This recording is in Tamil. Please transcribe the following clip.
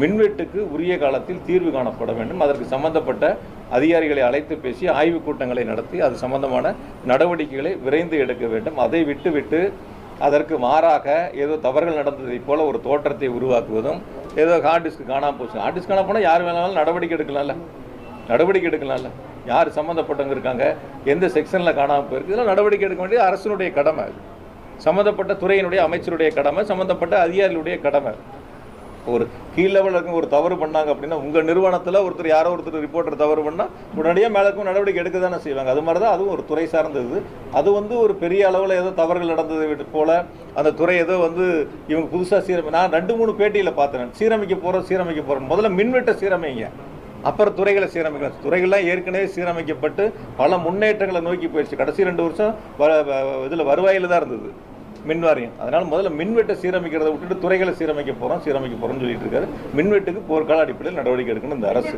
மின்வெட்டுக்கு உரிய காலத்தில் தீர்வு காணப்பட வேண்டும். அதற்கு சம்பந்தப்பட்ட அதிகாரிகளை அழைத்து பேசி ஆய்வுக் கூட்டங்களை நடத்தி அது சம்பந்தமான நடவடிக்கைகளை விரைந்து எடுக்க வேண்டும். அதை விட்டு அதற்கு மாறாக ஏதோ தவறுகள் நடந்ததைப் போல ஒரு தோற்றத்தை உருவாக்குவதும், ஏதோ ஹார்ட் டிஸ்க் காணாமல் போச்சு, ஹார்ட் டிஸ்க் காணாமல் போனால் யார் வேணாலும் நடவடிக்கை எடுக்கலாம்ல. யார் சம்மந்தப்பட்டவங்க இருக்காங்க, எந்த செக்ஷனில் காணாமல் போயிருக்கு, இதெல்லாம் நடவடிக்கை எடுக்க வேண்டியது அரசினுடைய கடமை. சம்மந்தப்பட்ட துறையினுடைய அமைச்சருடைய கடமை, சம்மந்தப்பட்ட அதிகாரிகளுடைய கடமை. ஒரு கீழ் லெவலில் இருக்க ஒரு தவறு பண்ணாங்க அப்படின்னா, உங்கள் நிறுவனத்தில் யாரோ ஒருத்தர் ரிப்போர்ட்டர் தவறு பண்ணால் உடனடியாக மேலக்கும் நடவடிக்கை எடுக்க தானே செய்வாங்க. அது மாதிரி தான் அதுவும் ஒரு துறை சார்ந்தது. அது ஒரு பெரிய அளவில் ஏதோ தவறுகள் நடந்தது போல அந்த துறை ஏதோ இவங்க புதுசாக நான் 2-3 பேட்டியில் பார்த்தேன். சீரமைக்க போகிறோம். முதல்ல மின்வெட்டை சீரமைங்க, அப்புறம் துறைகளை சீரமைக்கலாம். துறைகள்லாம் ஏற்கனவே சீரமைக்கப்பட்டு பல முன்னேற்றங்களை நோக்கி போயிடுச்சு. கடைசி 2 வருஷம் இதில் வருவாயில் தான் இருந்தது மின்வாரியம். அதனால் முதல்ல மின்வெட்டை சீரமைக்கிறத விட்டுட்டு துறைகளை சீரமைக்க போகிறோம்னு சொல்லிட்டு இருக்காரு. மின்வெட்டுக்கு போர்க்கால அடிப்படையில் நடவடிக்கை எடுக்கணும் இந்த அரசு.